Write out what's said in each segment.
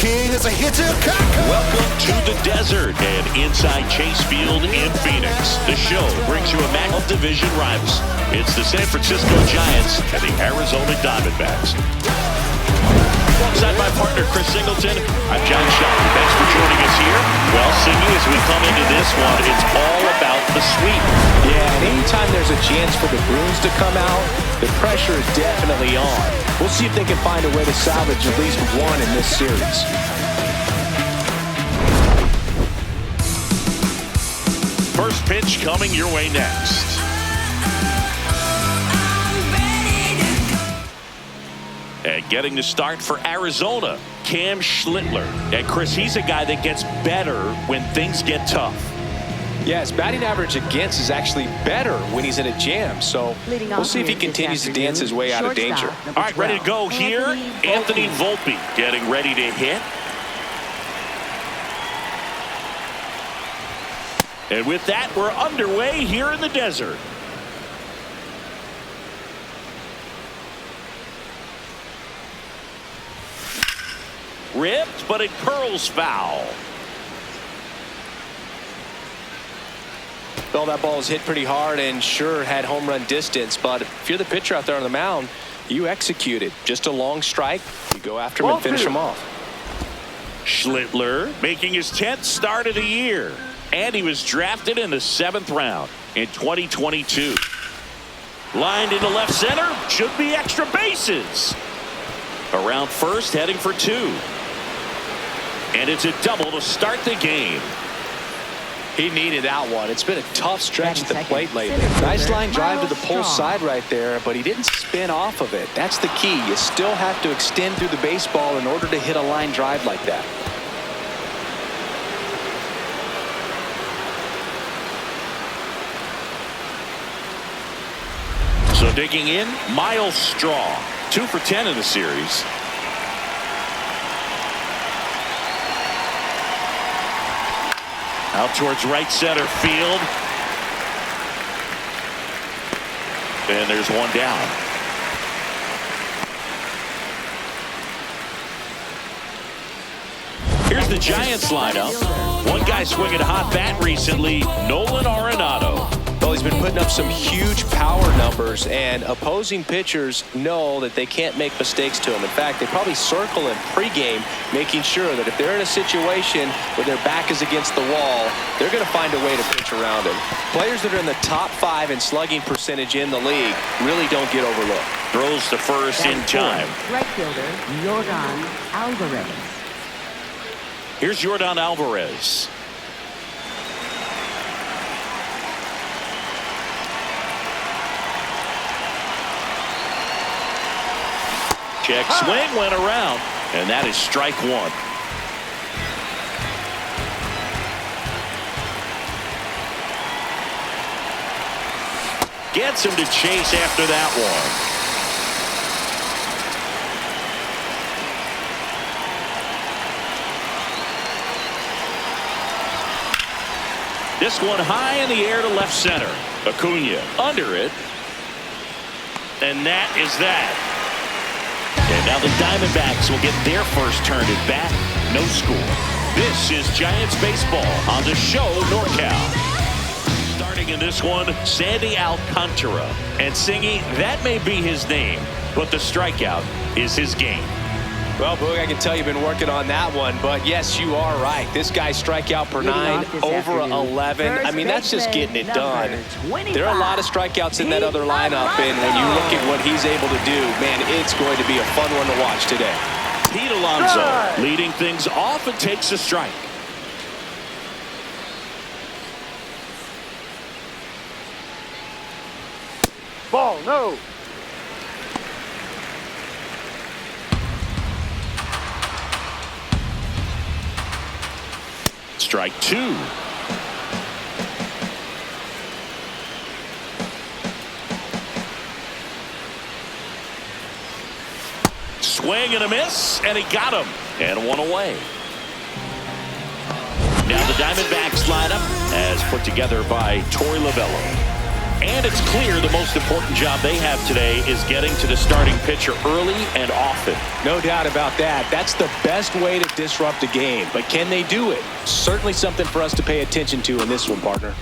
king is a hitter. Welcome to the desert and inside Chase Field in Phoenix. The show brings you a match of division rivals. It's the San Francisco Giants and the Arizona Diamondbacks. Alongside my partner Chris Singleton, I'm John Shaw. Thanks for joining us here. Well, Singy, as we come into this one, it's all about the sweep. Yeah, and anytime there's a chance for the Bruins to come out, the pressure is definitely on. We'll see if they can find a way to salvage at least one in this series. First pitch coming your way next. And getting the start for Arizona, Cam Schlittler. And Chris, he's a guy that gets better when things get tough. Yeah, his batting average against is actually better when he's in a jam. So we'll see if he continues to dance his way out of danger. All right, ready to go here. Anthony Volpe getting ready to hit. And with that, we're underway here in the desert. Ripped, but it curls foul. Well, that ball was hit pretty hard and sure had home run distance, but if you're the pitcher out there on the mound, you execute it. Just a long strike, you go after him and finish him off. Schlittler making his 10th start of the year, and he was drafted in the 7th round in 2022. Lined into left center, should be extra bases. Around first, heading for 2. And it's a double to start the game. He needed that one. It's been a tough stretch at the plate lately. Nice line drive to the pull side right there, but he didn't spin off of it. That's the key. You still have to extend through the baseball in order to hit a line drive like that. So digging in, Miles Straw. 2 for 10 in the series. Out towards right center field. And there's one down. Here's the Giants lineup. One guy swinging a hot bat recently, Nolan Arenado. Well, he's been putting up some huge power numbers, and opposing pitchers know that they can't make mistakes to him. In fact, they probably circle him pregame, making sure that if they're in a situation where their back is against the wall, they're going to find a way to pitch around him. Players that are in the top 5 in slugging percentage in the league really don't get overlooked. Throws to first in time. Right fielder, Yordan Alvarez. Here's Yordan Alvarez. Check swing went around, and that is strike 1. Gets him to chase after that one. This one high in the air to left center. Acuna under it. And that is that. And now the Diamondbacks will get their first turn at bat. No score. This is Giants baseball on the show NorCal. Starting in this one, Sandy Alcantara. And Singy, that may be his name, but the strikeout is his game. Well, Boog, I can tell you've been working on that one, but yes, you are right. This guy's strikeout per 9, over 11. I mean, that's just getting it done. There are a lot of strikeouts in that other lineup, and when you look at what he's able to do, man, it's going to be a fun one to watch today. Pete Alonso leading things off and takes a strike. Ball, no. Strike 2. Swing and a miss, and he got him. And one away. Now the Diamondbacks lineup as put together by Torey Lovello. And it's clear the most important job they have today is getting to the starting pitcher early and often. No doubt about that. That's the best way to disrupt a game. But can they do it? Certainly something for us to pay attention to in this one, partner.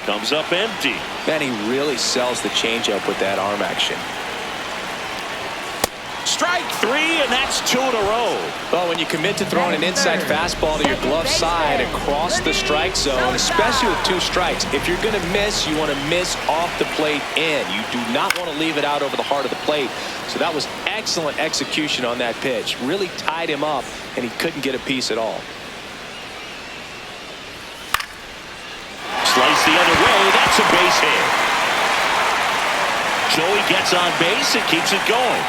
Comes up empty. Man, he really sells the changeup with that arm action. Strike three, and that's 2 in a row. Well, when you commit to throwing an inside fastball to your glove side across the strike zone, especially with 2 strikes, if you're going to miss, you want to miss off the plate in. You do not want to leave it out over the heart of the plate. So that was excellent execution on that pitch. Really tied him up, and he couldn't get a piece at all. Slice the other way. That's a base hit. Joey gets on base and keeps it going.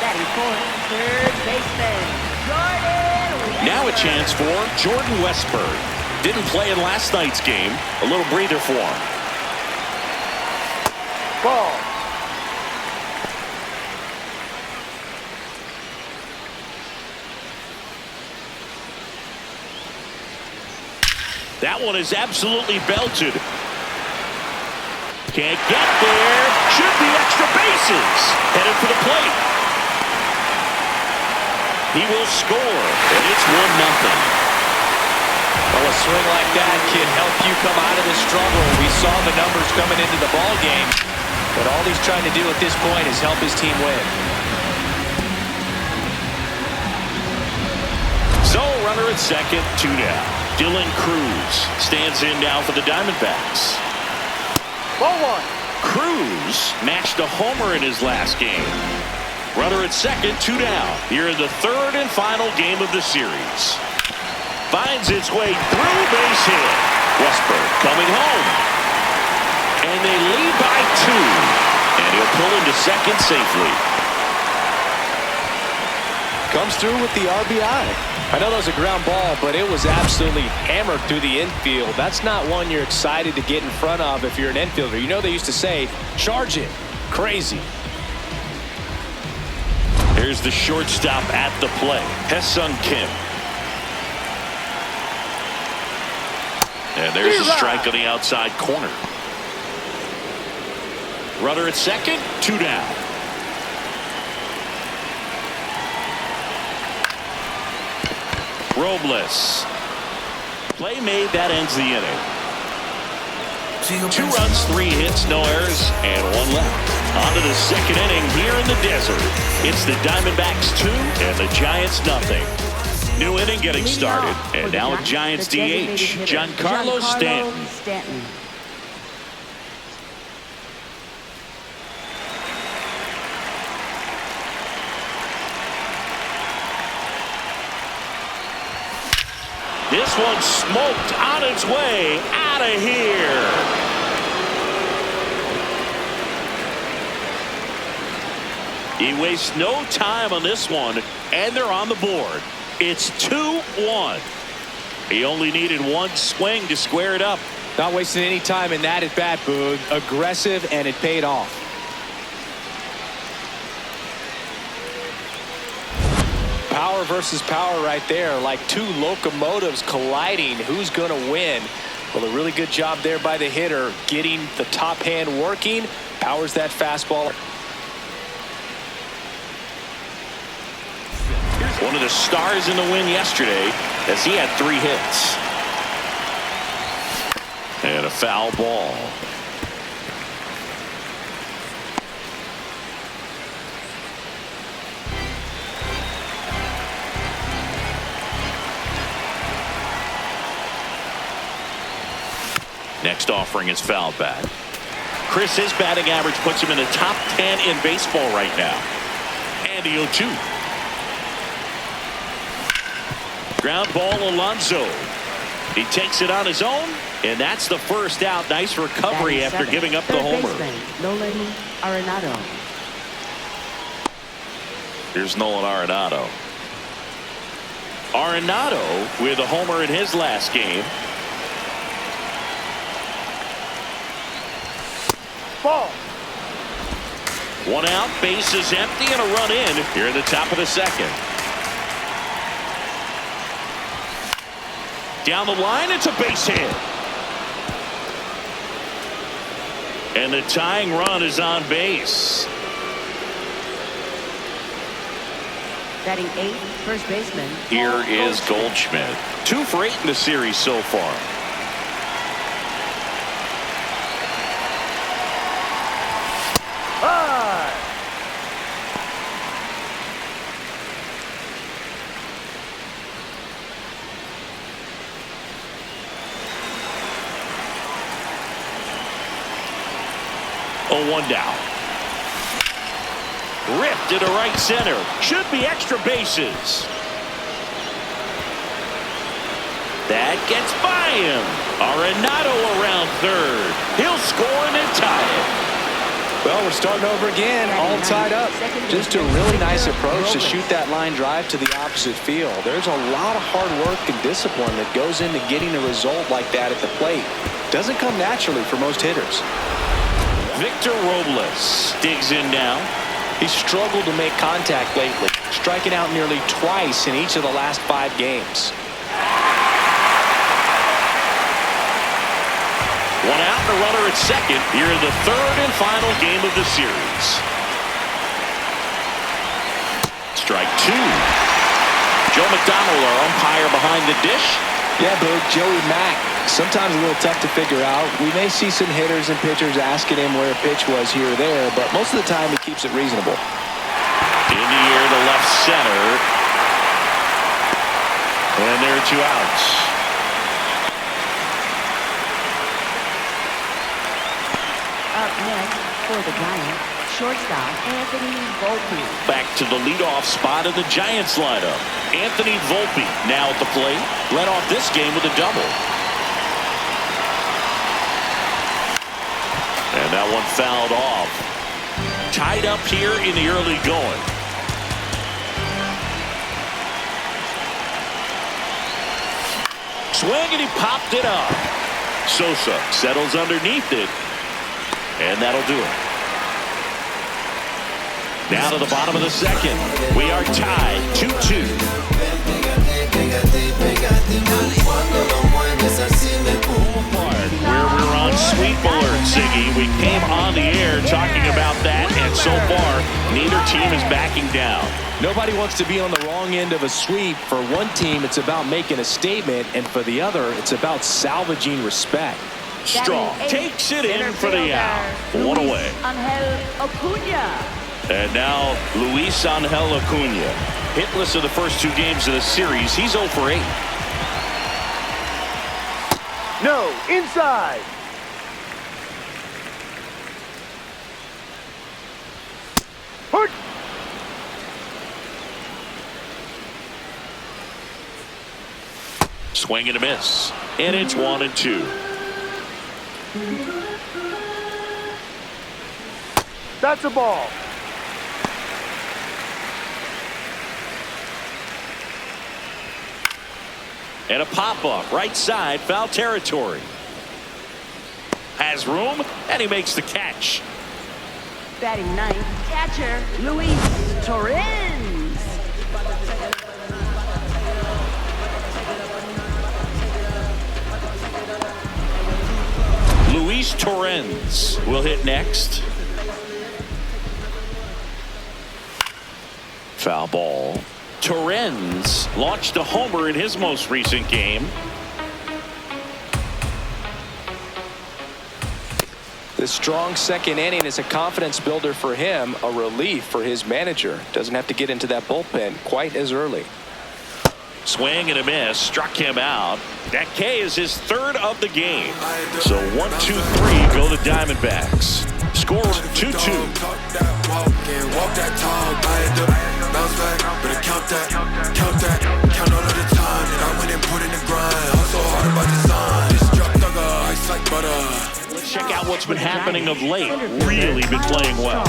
Third baseman, Jordan. Now a chance for Jordan Westburg. Didn't play in last night's game. A little breather for him. Ball. That one is absolutely belted. Can't get there. Should be extra bases. Headed for the plate. He will score, and it's 1-0. Well, a swing like that can help you come out of the struggle. We saw the numbers coming into the ball game, but all he's trying to do at this point is help his team win. So, runner at second, 2 down. Dylan Cruz stands in now for the Diamondbacks. Ball 1. Cruz matched a homer in his last game. Runner at second, 2 down. Here in the third and final game of the series. Finds its way through, base hit. Westburg coming home. And they lead by 2. And he'll pull into second safely. Comes through with the RBI. I know that was a ground ball, but it was absolutely hammered through the infield. That's not one you're excited to get in front of if you're an infielder. You know they used to say, charge it. Crazy. Here's the shortstop at the plate, Ha-Seong Kim. And there's a strike on the outside corner. Runner at second, 2 down. Robles. Play made, that ends the inning. 2 runs, 3 hits, no errors, and 1 left. On to the second inning here in the desert. It's the Diamondbacks 2 and the Giants nothing. New inning getting started, and now a Giants DH, Giancarlo Stanton. This one smoked on its way out of here. He wastes no time on this one, and they're on the board. It's 2-1. He only needed 1 swing to square it up. Not wasting any time in that at bat, Boog. Aggressive, and it paid off. Power versus power right there, like 2 locomotives colliding. Who's going to win? Well, a really good job there by the hitter, getting the top hand working. Powers that fastball. One of the stars in the win yesterday, as he had 3 hits. And a foul ball. Next offering is fouled back. Chris, his batting average puts him in the top 10 in baseball right now. And he'll shoot. Ground ball, Alonso. He takes it on his own, and that's the first out. Nice recovery after giving up the homer. Nolan Arenado. Here's Nolan Arenado. Arenado with a homer in his last game. Ball. 1 out, bases empty, and a run in here at the top of the second. Down the line, it's a base hit. And the tying run is on base. Batting 8th, first baseman. Here is Goldschmidt. 2 for 8 in the series so far. High. Oh, 1 down. Ripped into right center. Should be extra bases. That gets by him. Arenado around third. He'll score and then tie it. Well, we're starting over again, all tied up. Just a really nice approach to shoot that line drive to the opposite field. There's a lot of hard work and discipline that goes into getting a result like that at the plate. Doesn't come naturally for most hitters. Victor Robles digs in now. He's struggled to make contact lately, striking out nearly twice in each of the last 5 games. 1 out and a runner at second here in the 3rd and final game of the series. Strike 2. Joe McDonald, our umpire behind the dish. Yeah, Big Joey Mack. Sometimes a little tough to figure out. We may see some hitters and pitchers asking him where a pitch was here or there, but most of the time he keeps it reasonable. In the air to left center. And there are 2 outs. Up next for the Giants, shortstop Anthony Volpe. Back to the leadoff spot of the Giants lineup. Anthony Volpe now at the plate. Led off this game with a double. And that one fouled off. Tied up here in the early going. Swing and he popped it up. Sosa settles underneath it. And that'll do it. Now to the bottom of the 2nd. We are tied 2-2. Where we're on sweep alert, Ziggy. We came on the air talking about that, and so far, neither team is backing down. Nobody wants to be on the wrong end of a sweep. For one team, it's about making a statement, and for the other, it's about salvaging respect. Strong takes it in for the out. 1 away. Angel Acuna. And now Luis Angel Acuna. Hitless of the first 2 games of the series. He's 0 for 8. No, inside. Hurt. Swing and a miss. And it's 1-2. That's a ball. And a pop-up right side, foul territory. Has room, and he makes the catch. Batting 9th, catcher Luis Torrens. Luis Torrens will hit next. Foul ball. Torrens launched a homer in his most recent game. This strong 2nd inning is a confidence builder for him, a relief for his manager. Doesn't have to get into that bullpen quite as early. Swing and a miss, struck him out. That K is his 3rd of the game. So 1-2-3 go the Diamondbacks. Score 2-2. Bounce back, better count that, count all of the time that I went and put in the grind. Hustle hard about the sign. Just drop thugger, ice like butter. Let's check out what's been happening of late. Really been playing well.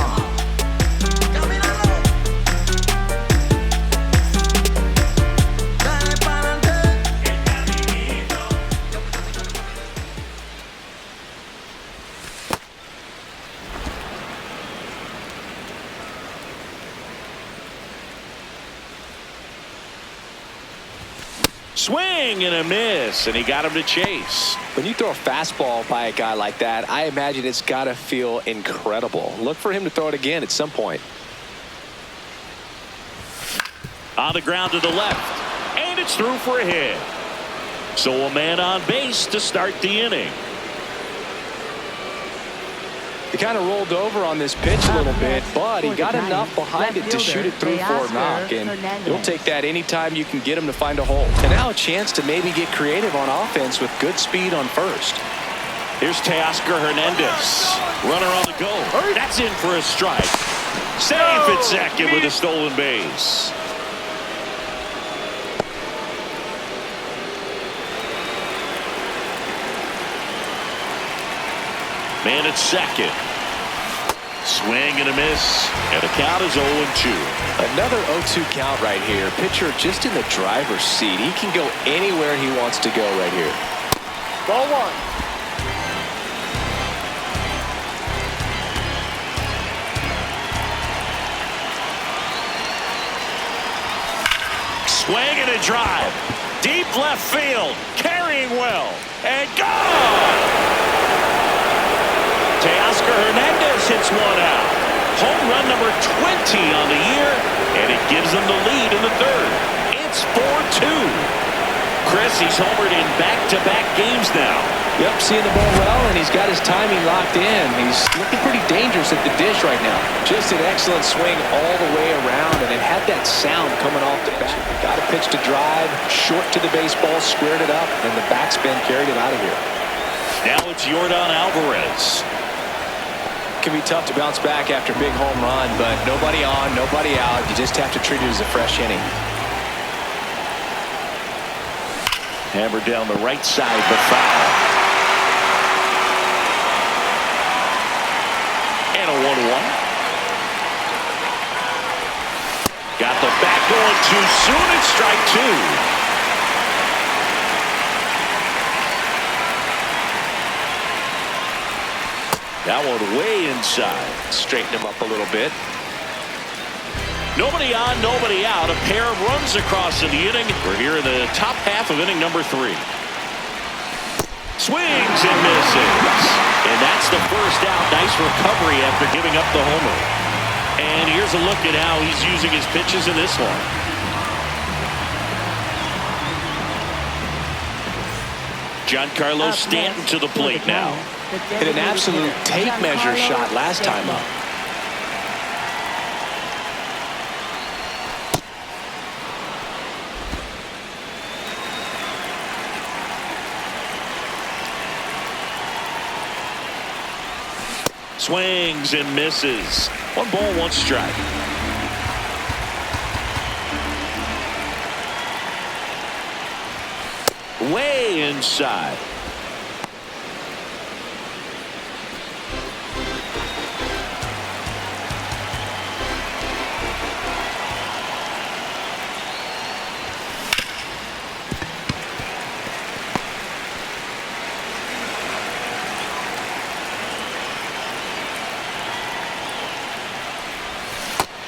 Swing and a miss, and he got him to chase. When you throw a fastball by a guy like that, I imagine it's got to feel incredible. Look for him to throw it again at some point. On the ground to the left, and it's through for a hit. So a man on base to start the inning. He kind of rolled over on this pitch a little bit, but he got enough behind it to shoot it through for a knock, and you'll take that anytime you can get him to find a hole. And now a chance to maybe get creative on offense with good speed on first. Here's Teoscar Hernandez. Runner on the go. That's in for a strike. Safe at second with a stolen base. Man at second. Swing and a miss. And the count is 0-2. Another 0-2 count right here. Pitcher just in the driver's seat. He can go anywhere he wants to go right here. Ball one. Swing and a drive. Deep left field. Carrying well. And gone! Teoscar Hernandez hits one out. Home run number 20 on the year, and it gives them the lead in the third. It's 4-2. Chris, he's homered in back-to-back games now. Yep, seeing the ball well, and he's got his timing locked in. He's looking pretty dangerous at the dish right now. Just an excellent swing all the way around, and it had that sound coming off the bat. Got a pitch to drive, short to the baseball, squared it up, and the backspin carried it out of here. Now it's Yordan Alvarez. Can be tough to bounce back after a big home run, but nobody on, nobody out. You just have to treat it as a fresh inning. Hammered down the right side, but foul. And a 1-1. Got the back going too soon. It's strike two. That one way inside. Straighten him up a little bit. Nobody on, nobody out. A pair of runs across in the inning. We're here in the top half of inning number 3. Swings and misses. And that's the first out. Nice recovery after giving up the homer. And here's a look at how he's using his pitches in this one. Giancarlo Stanton to the plate now. Hit an absolute tape measure shot last time up. Swings and misses. 1 ball, 1 strike. Way inside.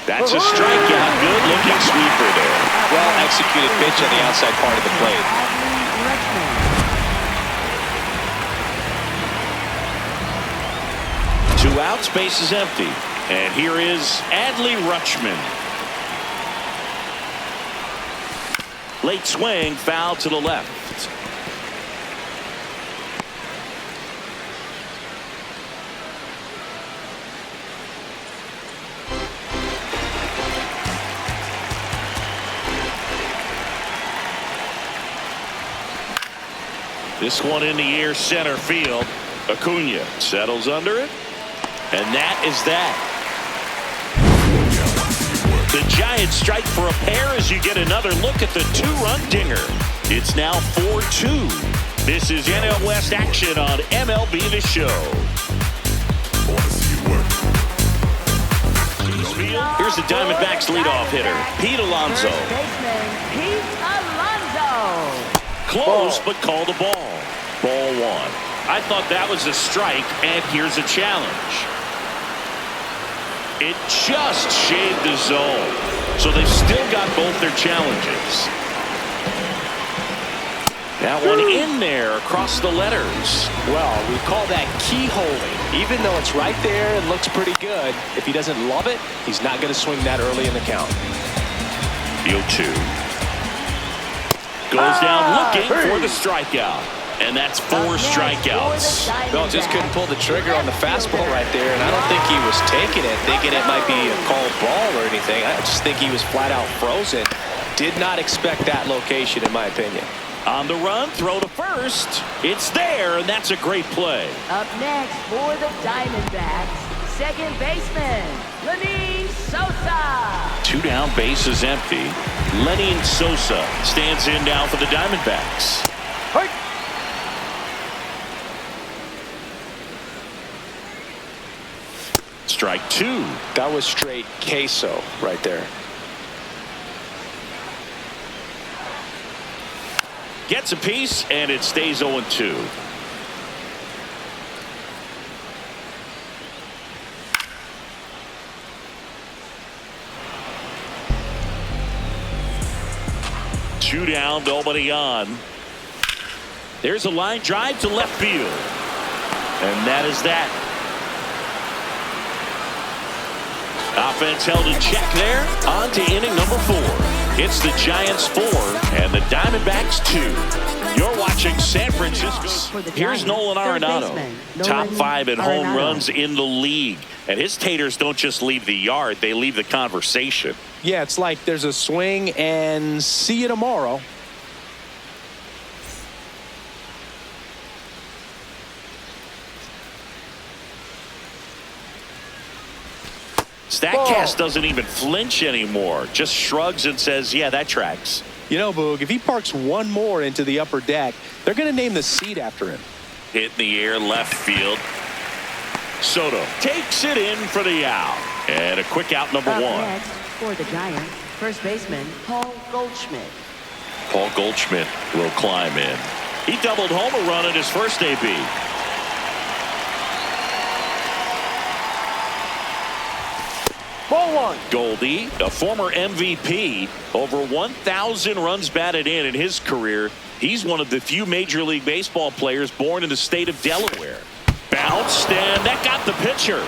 That's a strikeout. Good looking sweeper there. Well executed pitch on the outside part of the plate. Two outs, base is empty. And here is Adley Rutschman. Late swing, foul to the left. This one in the air, center field. Acuna settles under it. And that is that. The Giants strike for a pair as you get another look at the 2-run dinger. It's now 4-2. This is NL West action on MLB The Show. Here's the Diamondbacks leadoff hitter, Pete Alonso. Close, but called a ball. Ball 1. I thought that was a strike, and here's a challenge. It just shaved the zone. So they've still got both their challenges. That one in there across the letters. Well, we call that keyholing. Even though it's right there and looks pretty good, if he doesn't love it, he's not going to swing that early in the count. The 0-2. Goes down looking for the strikeout. And that's 4 strikeouts. Well, just couldn't pull the trigger on the fastball right there, and I don't think he was taking it, thinking it might be a called ball or anything. I just think he was flat out frozen. Did not expect that location, in my opinion. On the run, throw to first. It's there, and that's a great play. Up next for the Diamondbacks, second baseman, Lenny Sosa. 2 down, bases empty. Lenny Sosa stands in now for the Diamondbacks. Hey. Strike 2. That was straight queso right there. Gets a piece, and it stays 0-2. Two down, nobody on. There's a line drive to left field. And that is that. Offense held in check there. On to inning number 4. It's the Giants 4 and the Diamondbacks 2. You're watching San Francisco. Here's Nolan Arenado, top 5 in home runs in the league. And his taters don't just leave the yard, they leave the conversation. Yeah, it's like there's a swing and see you tomorrow. Statcast doesn't even flinch anymore, just shrugs and says, yeah, that tracks. You know, Boog, if he parks one more into the upper deck, they're going to name the seat after him. Hit in the air, left field. Soto takes it in for the out. And a quick out, number 1. Next for the Giants, first baseman, Paul Goldschmidt. Paul Goldschmidt will climb in. He doubled home a run in his first AB. Ball 1. Goldie, a former MVP, over 1,000 runs batted in his career. He's one of the few Major League Baseball players born in the state of Delaware. Bounced, and that got the pitcher.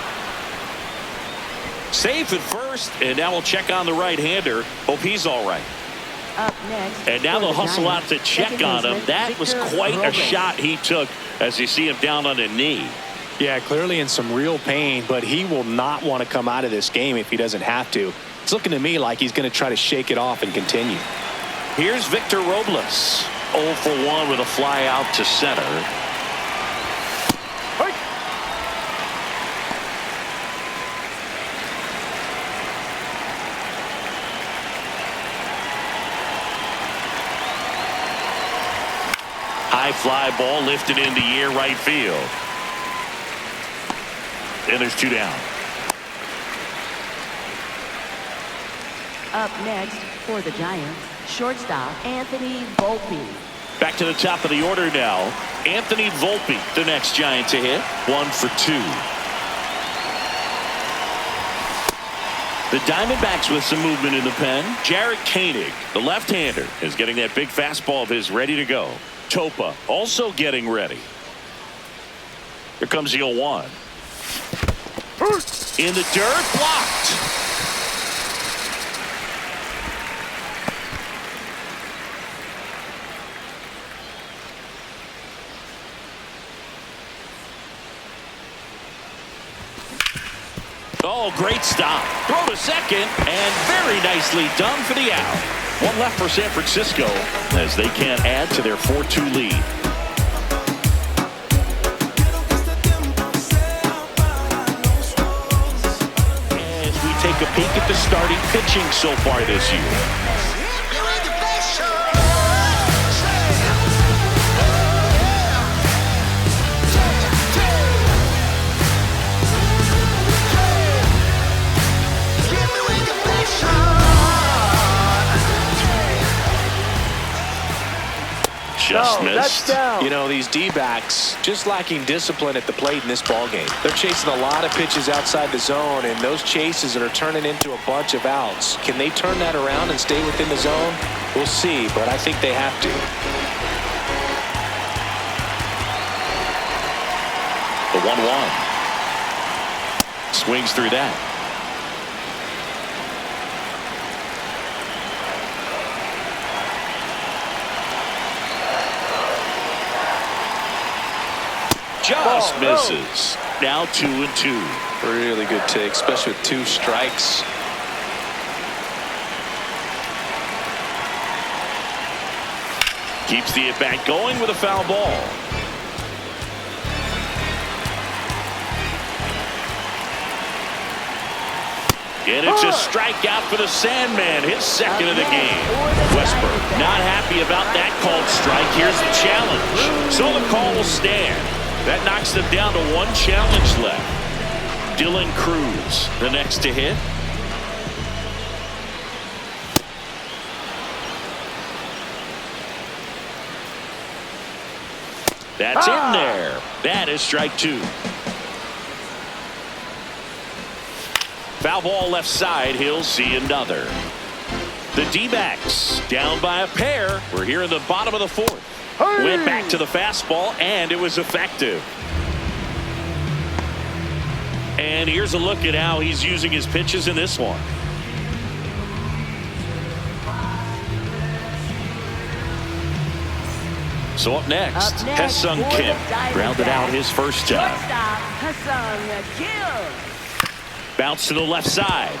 Safe at first, and now we'll check on the right-hander. Hope he's all right. Up next. And now they'll hustle out to check on him. That was quite a shot he took as you see him down on a knee. Yeah, clearly in some real pain, but he will not want to come out of this game if he doesn't have to. It's looking to me like he's going to try to shake it off and continue. Here's Victor Robles. 0 for 1 with a fly out to center. Hey. High fly ball lifted in the air right field. And there's 2 down. Up next for the Giants, shortstop Anthony Volpe. Back to the top of the order now. Anthony Volpe, the next Giant to hit. 1 for 2. The Diamondbacks with some movement in the pen. Jarred Koenig, the left-hander, is getting that big fastball of his ready to go. Topa also getting ready. Here comes the 0-1. In the dirt, blocked. Oh, great stop. Throw to second, and very nicely done for the out. 1 left for San Francisco as they can't add to their 4-2 lead. Take a peek at the starting pitching so far this year. Just missed. That's down. You know, these D-backs just lacking discipline at the plate in this ballgame. They're chasing a lot of pitches outside the zone, and those chases are turning into a bunch of outs. Can they turn that around and stay within the zone? We'll see, but I think they have to. The 1-1. Swings through that. Just misses. Now 2-2. Really good take, especially with 2 strikes. Keeps the at-bat going with a foul ball. And it's a strikeout for the Sandman, his second of the game. Westberg not happy about that called strike. Here's the challenge. So the call will stand. That knocks them down to 1 challenge left. Dylan Cruz, the next to hit. That's in there. That is strike 2. Foul ball left side. He'll see another. The D-backs down by a pair. We're here in the bottom of the 4th. Went back to the fastball, and it was effective. And here's a look at how he's using his pitches in this one. So up next Haesung Kim grounded out his first time. Bounce to the left side.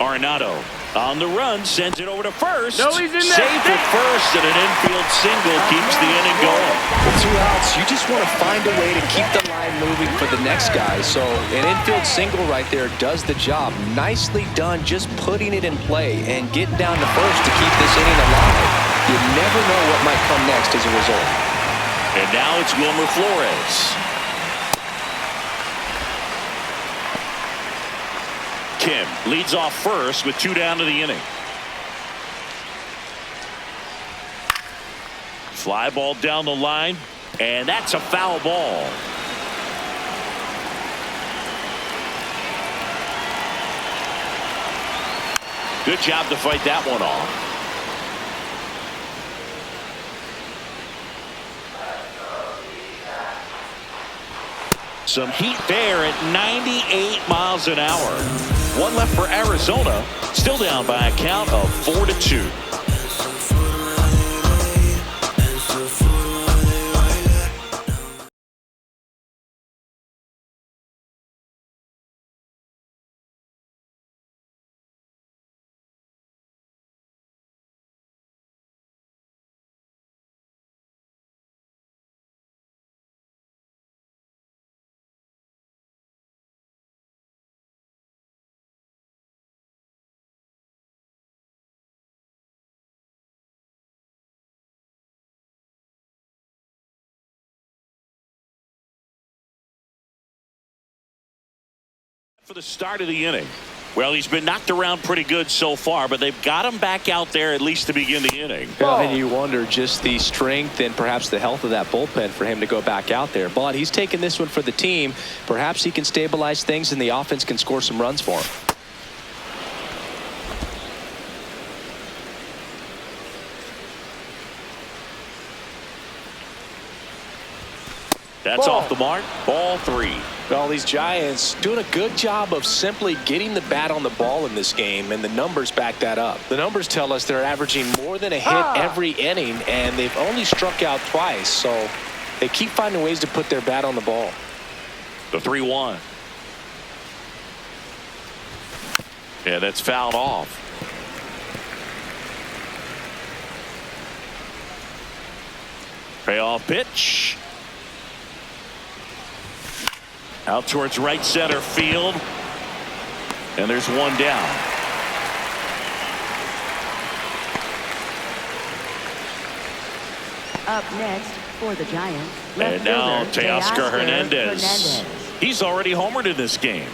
Arenado on the run, sends it over to first. No, he's in there. Safe at first, and an infield single keeps the inning going. With 2 outs, you just want to find a way to keep the line moving for the next guy. So an infield single right there does the job. Nicely done, just putting it in play and getting down to first to keep this inning alive. You never know what might come next as a result. And now it's Wilmer Flores. Kim leads off first with 2 down to the inning. Fly ball down the line, and that's a foul ball. Good job to fight that one off. Some heat there at 98 miles an hour. 1 left for Arizona. Still down by a count of 4-2. For the start of the inning. Well, he's been knocked around pretty good so far, but they've got him back out there at least to begin the inning. Well, and you wonder just the strength and perhaps the health of that bullpen for him to go back out there. But he's taking this one for the team. Perhaps he can stabilize things and the offense can score some runs for him. That's off the mark. Ball 3. Well, these Giants doing a good job of simply getting the bat on the ball in this game, and the numbers back that up. The numbers tell us they're averaging more than a hit every inning, and they've only struck out twice, so they keep finding ways to put their bat on the ball. The 3-1. Yeah, that's fouled off. Payoff pitch. Out towards right center field. And there's 1 down. Up next for the Giants. And now fielder, Teoscar Hernandez. He's already homered in this game.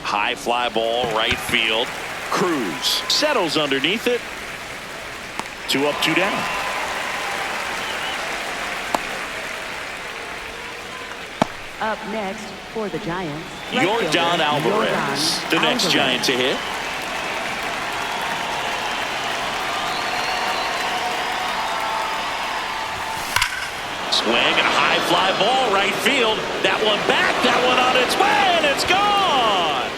High fly ball right field. Cruz settles underneath it. 2 up, 2 down. Up next for the Giants. Yordan Alvarez, the next Giant to hit. Swing and a high fly ball right field. That one back, that one on its way, and it's gone.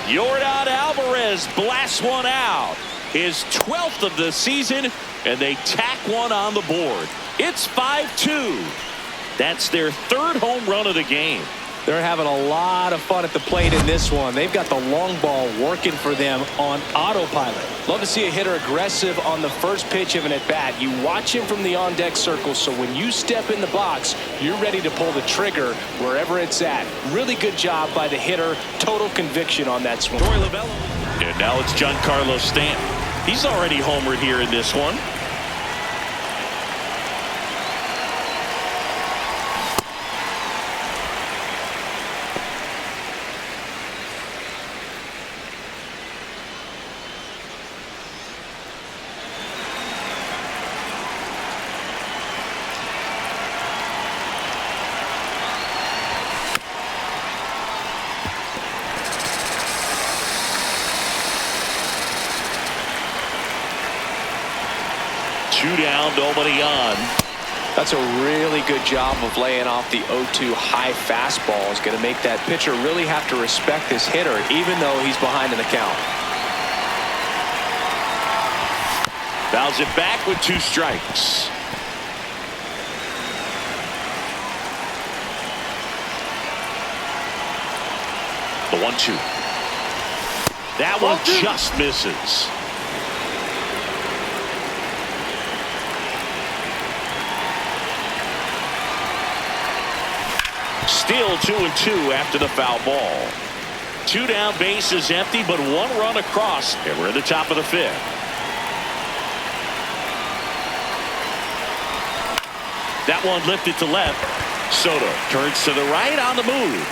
Yordan Alvarez blasts one out. His 12th of the season, and they tack one on the board. It's 5-2. That's their third home run of the game. They're having a lot of fun at the plate in this one. They've got the long ball working for them on autopilot. Love to see a hitter aggressive on the first pitch of an at-bat. You watch him from the on-deck circle, so when you step in the box, you're ready to pull the trigger wherever it's at. Really good job by the hitter. Total conviction on that swing. And now it's Giancarlo Stanton. He's already homered here in this one. Two down, nobody on. That's a really good job of laying off the 0-2 high fastball. Is going to make that pitcher really have to respect this hitter, even though he's behind in the count. Fouls it back with 2 strikes. The 1-2. That one just misses. Still 2-2 after the foul ball. 2 down, base is empty, but 1 run across, and we're at the top of the 5th. That one lifted to left. Soto turns to the right on the move.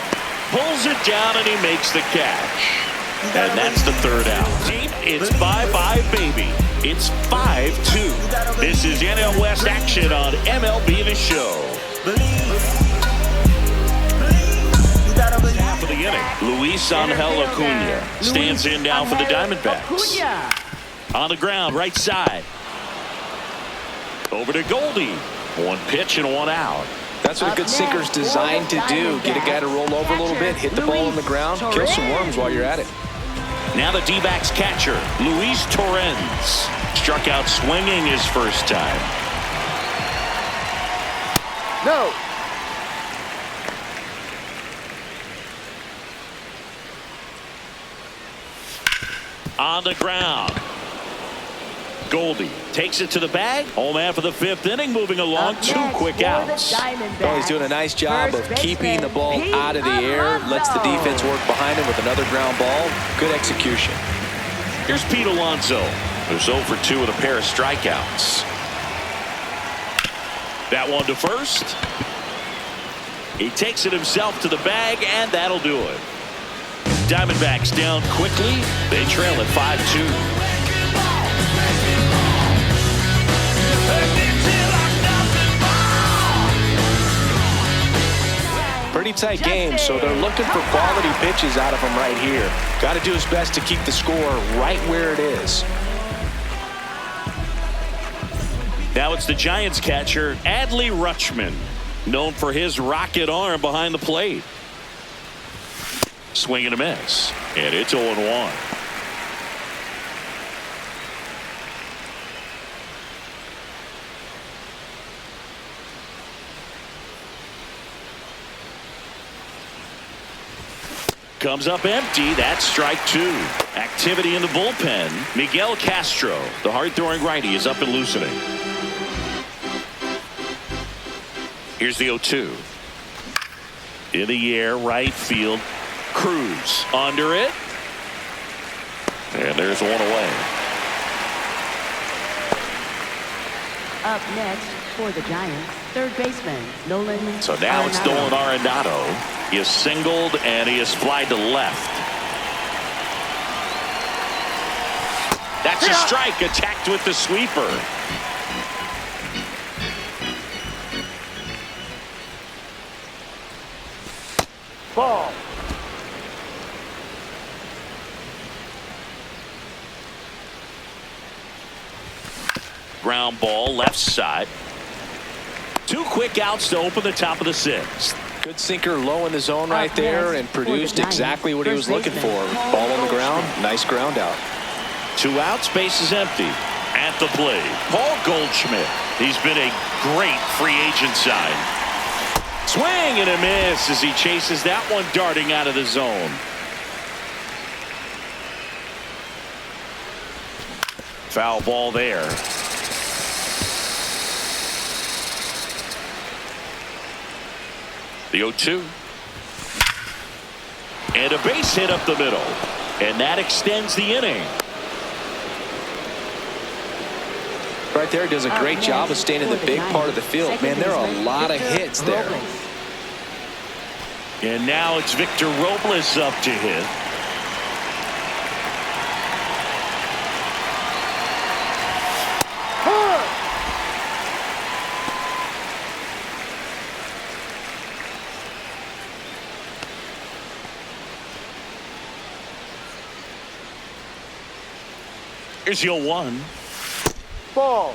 Pulls it down, and he makes the catch. And that's the 3rd out. It's bye-bye, baby. It's 5-2. This is NL West action on MLB The Show. Half of the inning. Luis Angel Acuna stands in now for the Diamondbacks. On the ground, right side. Over to Goldie. 1 pitch and 1 out. That's what a good sinker's designed to do. Get a guy to roll over a little bit, hit the ball on the ground, kill some worms while you're at it. Now the D-backs catcher, Luis Torrens. Struck out swinging his first time. No. On the ground. Goldie takes it to the bag. Home man for the 5th inning, moving along. 2 quick outs. Oh, he's doing a nice job of keeping the ball out of the air. Lets the defense work behind him with another ground ball. Good execution. Here's Pete Alonso, who's 0 for 2 with a pair of strikeouts. That one to first. He takes it himself to the bag, and that'll do it. Diamondbacks down quickly. They trail at 5-2. Pretty tight game, so they're looking for quality pitches out of him right here. Got to do his best to keep the score right where it is. Now it's the Giants catcher, Adley Rutschman, known for his rocket arm behind the plate. Swing and a miss, and it's 0-1. Comes up empty. That's strike 2. Activity in the bullpen. Miguel Castro, the hard-throwing righty, is up and loosening. Here's the 0-2. In the air, right field. Cruz under it. And there's 1 away. Up next for the Giants, 3rd baseman Nolan. So now it's Nolan Arenado. He is singled and he is flied to left. That's a strike, attacked with the sweeper. Ball. Ground ball left side. 2 quick outs to open the top of the 6th. Good sinker low in the zone right there and produced exactly what he was looking for. Ball on the ground, nice ground out. 2 outs, base is empty. At the plate, Paul Goldschmidt. He's been a great free agent sign. Swing and a miss as he chases that one darting out of the zone. Foul ball there. The 0-2. And a base hit up the middle. And that extends the inning. Right there, does a great job of staying in the big part of the field. Man, there are a lot of hits there. And now it's Victor Robles up to hit. Here's your 1. Ball.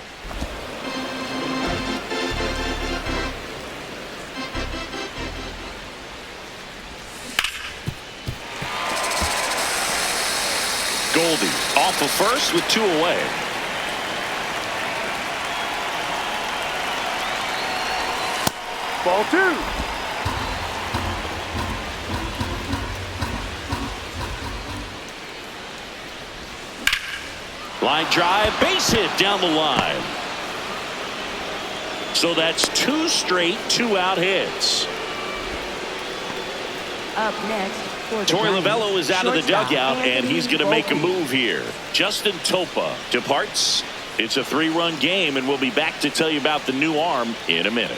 Goldie off of first with 2 away. Ball 2. Line drive, base hit down the line. So that's 2 straight 2-out hits. Up next for the Torey Giants, Lovullo is out of the shortstop dugout, and he's going to make a Anthony move here. Justin Topa departs. It's a 3-run game, and we'll be back to tell you about the new arm in a minute.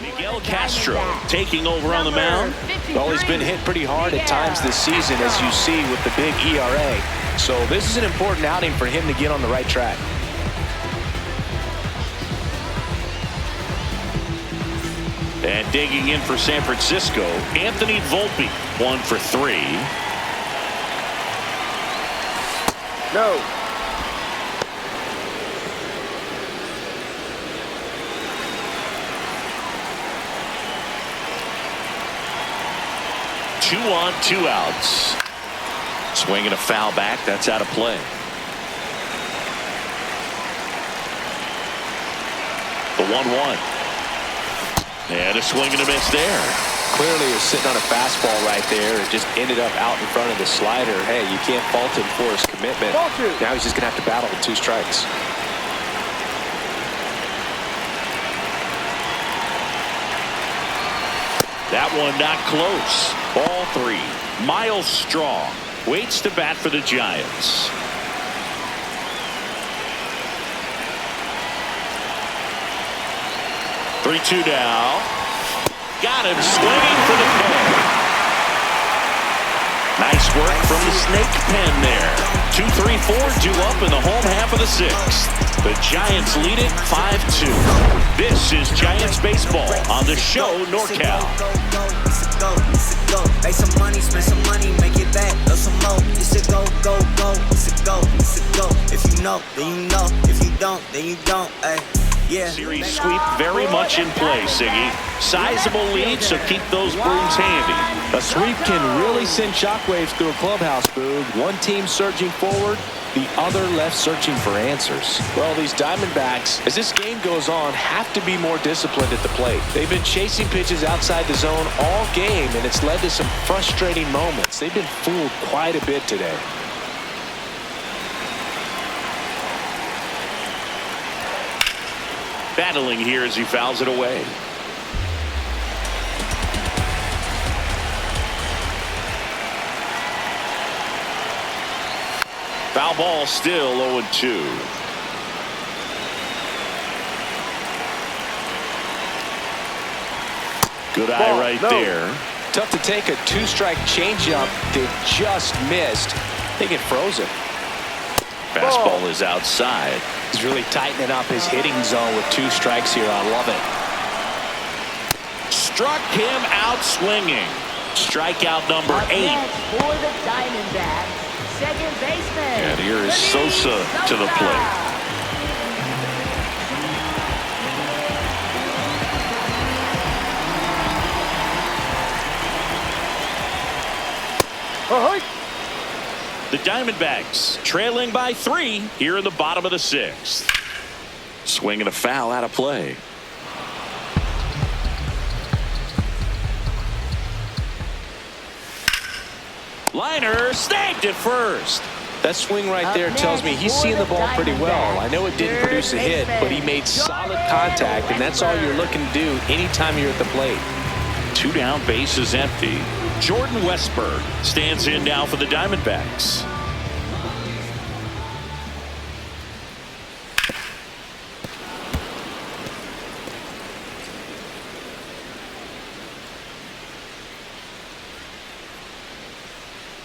Miguel Castro taking over on the mound. Well, he's been hit pretty hard at times this season, as you see with the big ERA. So this is an important outing for him to get on the right track. And digging in for San Francisco, Anthony Volpe, 1 for 3. No. Two on, 2 outs. Swinging a foul back. That's out of play. The 1-1. And a swing and a miss there. Clearly he was sitting on a fastball right there and just ended up out in front of the slider. Hey, you can't fault him for his commitment. Now he's just going to have to battle with 2 strikes. That one not close. Ball 3. Miles Strong waits to bat for the Giants. Three-two now. Got him swinging for the play. Nice work from the snake pen there. 2-3-4 due up in the home half of the 6th. The Giants lead it 5-2. This is Giants baseball on the show NorCal. Make some money, spend some money, make it back, or some more. It's a go, go, go. It's a go, it's a go. If you know, then you know. If you don't, then you don't. Ay. Yeah. Series sweep very much in play, Siggy. Sizable lead, so keep those brooms handy. A sweep can really send shockwaves through a clubhouse, Boog. One team surging forward, the other left searching for answers. Well, these Diamondbacks, as this game goes on, have to be more disciplined at the plate. They've been chasing pitches outside the zone all game, and it's led to some frustrating moments. They've been fooled quite a bit today. Battling here as he fouls it away. Foul ball still 0-2. Good eye right there. Tough to take a 2-strike changeup that just missed. I think it froze him. Fastball is outside. He's really tightening up his hitting zone with 2 strikes here. I love it. Struck him out swinging. Strikeout number 8. For the Diamondbacks, second baseman. And here is Sosa to the plate. Ahoy! The Diamondbacks trailing by 3 here in the bottom of the 6th. Swing and a foul out of play. Liner snagged at first. That swing right there tells me he's seeing the ball pretty well. I know it didn't produce a hit, but he made solid contact, and that's all you're looking to do anytime you're at the plate. 2 down, bases empty. Jordan Westburg stands in now for the Diamondbacks.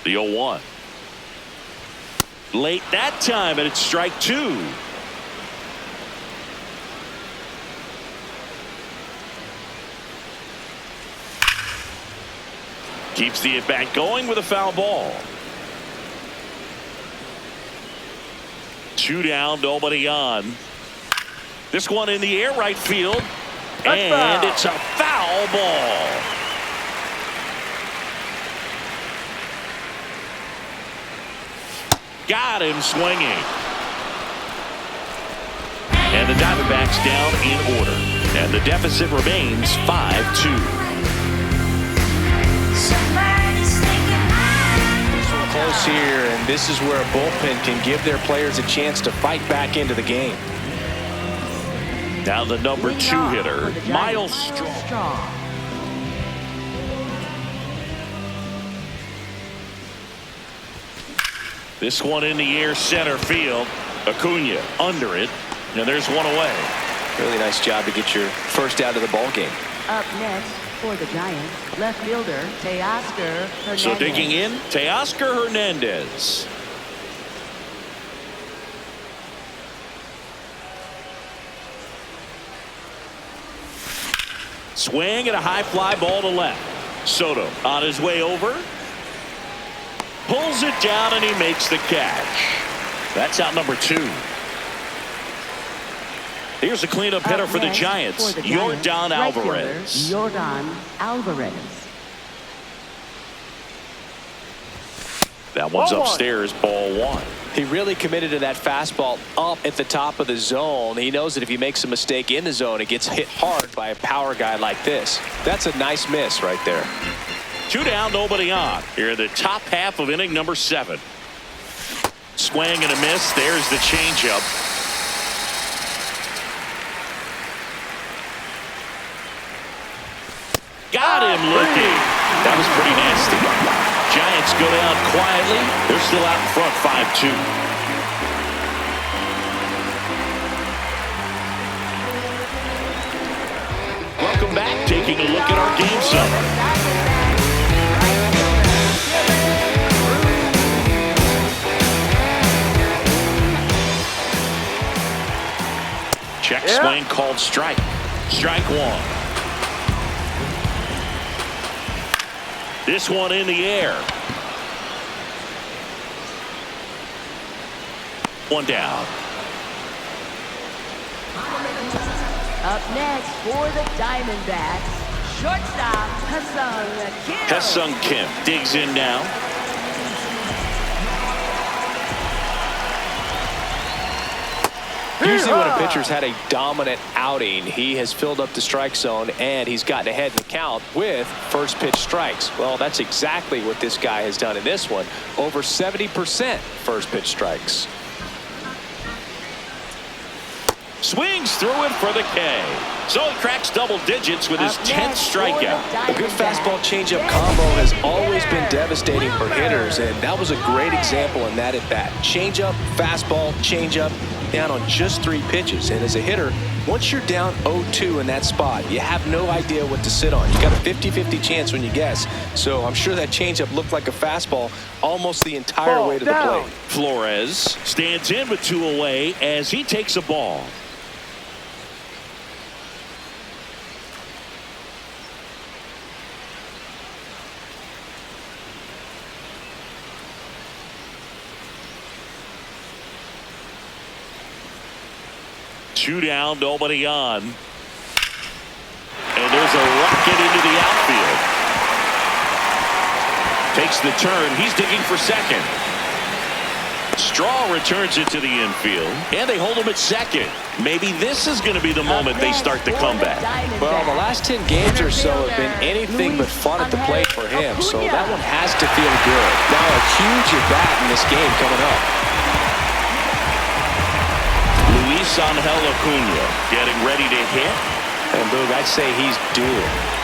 The 0-1. Late that time, and it's strike 2. Keeps the at-bat going with a foul ball. 2 down, nobody on. This one in the air, right field. And it's a foul ball. Got him swinging. And the Diamondbacks down in order. And the deficit remains 5-2. Close here, and this is where a bullpen can give their players a chance to fight back into the game. Now the number 2 hitter, Miles Strong. This one in the air, center field. Acuna under it, and there's one away. Really nice job to get your first out of the ball game. Up next for the Giants, left fielder Teoscar Hernandez. So digging in, Teoscar Hernandez. Swing and a high fly ball to left. Soto on his way over. Pulls it down and he makes the catch. That's out number 2. Here's a cleanup hitter for the Giants, Yordan Alvarez. Yordan Alvarez. That one's upstairs, ball 1. He really committed to that fastball up at the top of the zone. He knows that if he makes a mistake in the zone, it gets hit hard by a power guy like this. That's a nice miss right there. 2 down, nobody on. Here in the top half of inning number 7. Swing and a miss. There's the changeup. Got him looking. That was pretty nasty. Giants go down quietly. They're still out in front 5-2. Welcome back. Taking a look at our game summary. Check swing called strike. Strike 1. This one in the air. 1 down. Up next for the Diamondbacks, shortstop Ha-Seong Kim. Ha-Seong Kim digs in now. Usually when a pitcher's had a dominant outing, he has filled up the strike zone and he's gotten ahead in the count with first pitch strikes. Well, that's exactly what this guy has done in this one. Over 70% first pitch strikes. Swings through it for the K. So he cracks double digits with his 10th strikeout. A good fastball changeup combo has always been devastating for hitters, and that was a great example in that at bat. Changeup, fastball, changeup, down on just 3 pitches. And as a hitter, once you're down 0-2 in that spot, you have no idea what to sit on. You got a 50-50 chance when you guess. So I'm sure that changeup looked like a fastball almost the entire way to the plate. Flores stands in with 2 away as he takes a ball. Two down, nobody on. And there's a rocket into the outfield. Takes the turn. He's digging for second. Straw returns it to the infield, and they hold him at second. Maybe this is going to be the moment they start the comeback. Well, the last 10 games or so have been anything but fun at the plate for him, so that one has to feel good. Now a huge at-bat in this game coming up. Luis Angel Acuna getting ready to hit. And Boog, I'd say he's due it.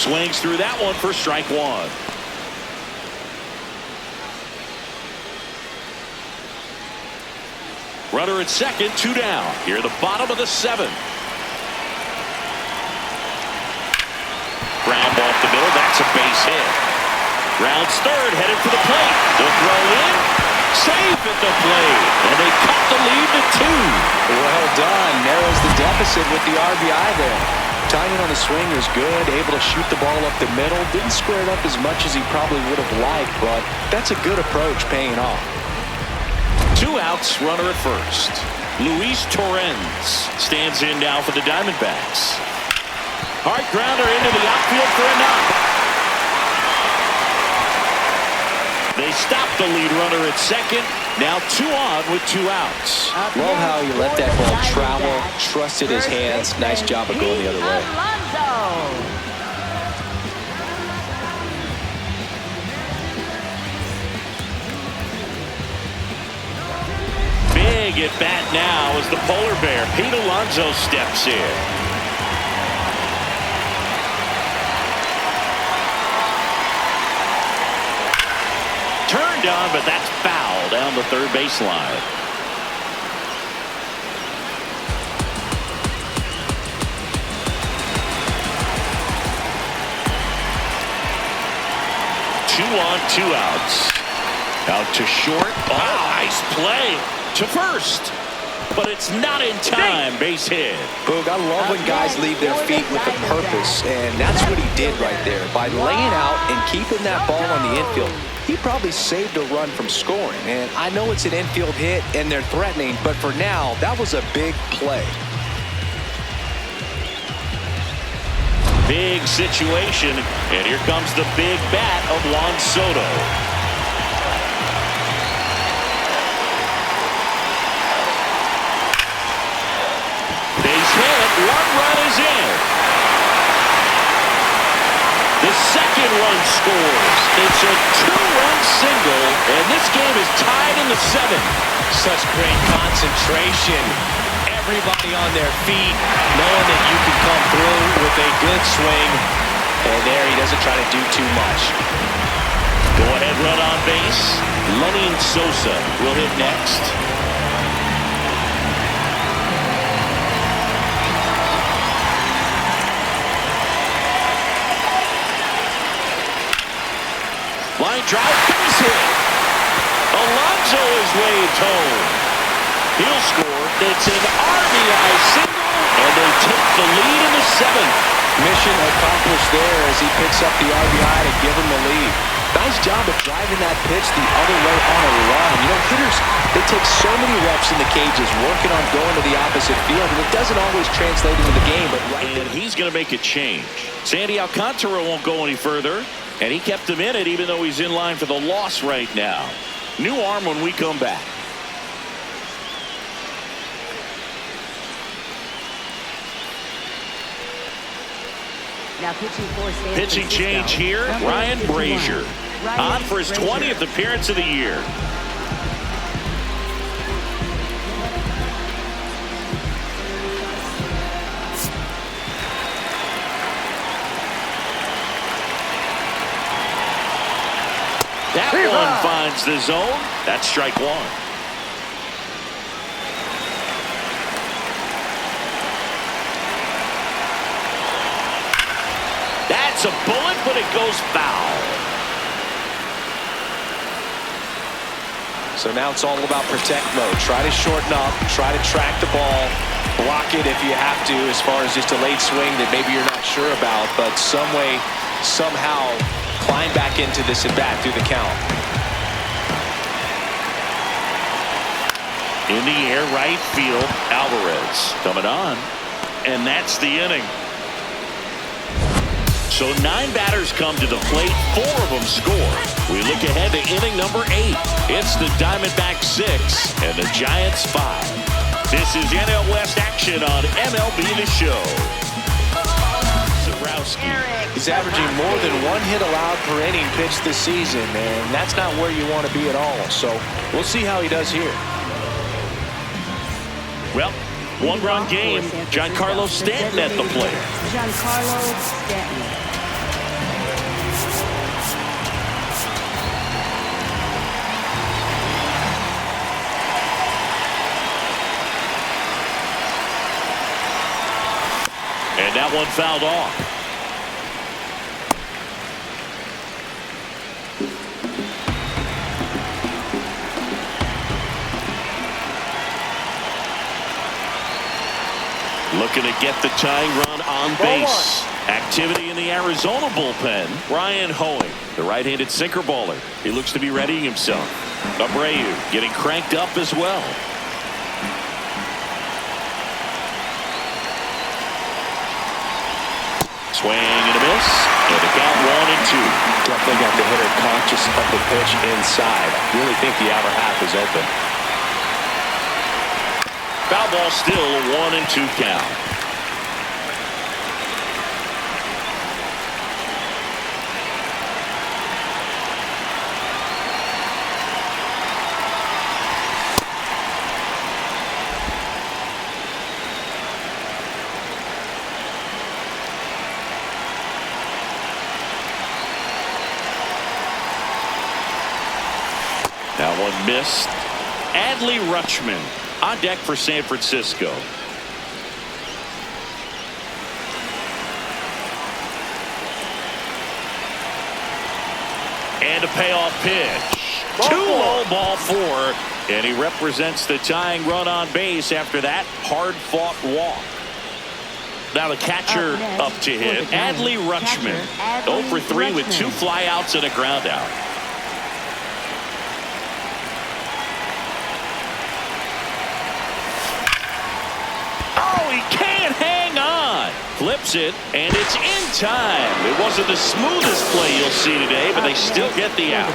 Swings through that one for strike one. Runner at second, 2 down. Here at the bottom of the 7th. Ground off the middle. That's a base hit. Rounds third, headed for the plate. The throw in. Safe at the plate. And they cut the lead to 2. Well done. Narrows the deficit with the RBI there. Timing on the swing was good, able to shoot the ball up the middle. Didn't square it up as much as he probably would have liked, but that's a good approach paying off. 2 outs, runner at first. Luis Torrens stands in now for the Diamondbacks. Hard grounder into the outfield for a knock. They stop the lead runner at second. Now 2 on with 2 outs. Love how he let that ball travel, trusted his hands. Nice job of going the other way. Big at bat now as the polar bear, Pete Alonso, steps in. Turned on, but that's foul down the third baseline. Two on, 2 outs. Out to short. Oh, nice play to first. But it's not in time. Base hit. Boog, I love when guys leave their feet with a purpose, and that's what he did right there. By laying out and keeping that ball on the infield, he probably saved a run from scoring. And I know it's an infield hit and they're threatening, but for now, that was a big play. Big situation, and here comes the big bat of Juan Soto. Base hit, 1 run is in. The second run scores. It's a 2-run single, and this game is tied in the 7th. Such great concentration. Everybody on their feet, knowing that you can come through with a good swing. And there he doesn't try to do too much. Go ahead run on base. Lenny Sosa will hit next. Line drive, base hit. Alonso is waved home. He'll score. It's an RBI single, and they take the lead in the 7th. Mission accomplished there as he picks up the RBI to give him the lead. Nice job of driving that pitch the other way on a run. You know, hitters, they take so many reps in the cages working on going to the opposite field, and it doesn't always translate into the game, but right and there. He's going to make a change. Sandy Alcantara won't go any further, and he kept him in it even though he's in line for the loss right now. New arm when we come back. Now pitching for San Pitching Francisco, change here, number Ryan 51. Brazier. On for his 20th appearance of the year. That one finds the zone. That's strike one. That's a bullet, but it goes foul. So now it's all about protect mode. Try to shorten up, try to track the ball, block it if you have to, as far as just a late swing that maybe you're not sure about, but some way, somehow climb back into this at bat through the count. In the air, right field, Alvarez coming on, and that's the inning. So 9 batters come to the plate, 4 of them score. We look ahead to inning number 8. It's the Diamondbacks 6 and the Giants 5. This is NL West action on MLB The Show. He's averaging more than 1 hit allowed per inning pitched this season, and that's not where you want to be at all. So we'll see how he does here. Well, 1-run game. Giancarlo Stanton at the plate. Giancarlo Stanton. And that one fouled off. Looking to get the tying run on base. Activity in the Arizona bullpen. Ryan Hoeing, the right-handed sinker baller. He looks to be readying himself. Abreu getting cranked up as well. Swing and a miss. And the count 1-2. Definitely got the hitter conscious of the pitch inside. Really think the outer half is open. Foul ball, still a 1-2 count. That one missed. Adley Rutschman on deck for San Francisco. And a payoff pitch. 2-0 ball 4. And he represents the tying run on base after that hard-fought walk. Now the catcher up to hit. Adley Rutschman. 0 for 3 with 2 flyouts and a ground out. Flips it, and it's in time. It wasn't the smoothest play you'll see today, but they still get the out.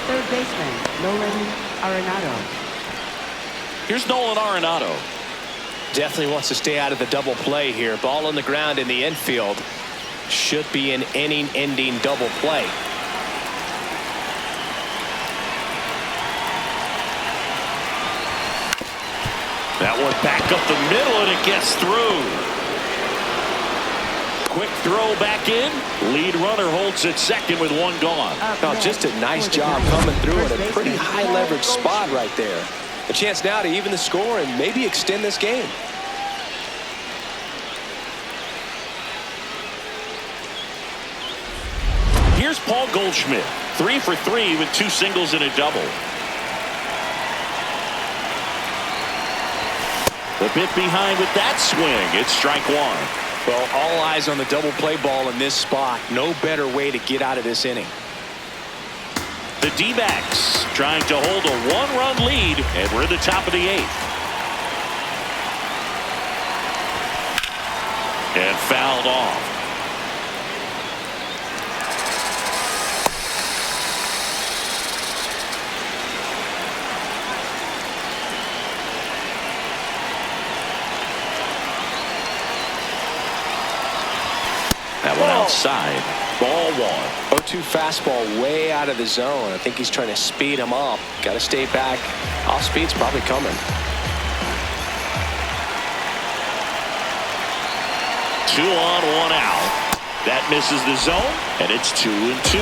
Third baseman, Nolan Arenado. Here's Nolan Arenado. Definitely wants to stay out of the double play here. Ball on the ground in the infield. Should be an inning-ending double play. That one back up the middle, and it gets through. Quick throw back in. Lead runner holds at second with 1 gone. Oh, just a nice job coming through in a pretty high leverage spot right there. A chance now to even the score and maybe extend this game. Here's Paul Goldschmidt. 3 for 3 with 2 singles and a double. A bit behind with that swing. It's strike 1. Well, all eyes on the double play ball in this spot. No better way to get out of this inning. The D-backs trying to hold a 1-run lead, and we're at the top of the 8th. And fouled off. That one outside. Ball 1. 0-2 fastball way out of the zone. I think he's trying to speed him up. Got to stay back. Off speed's probably coming. 2 on, 1 out. That misses the zone, and it's 2-2.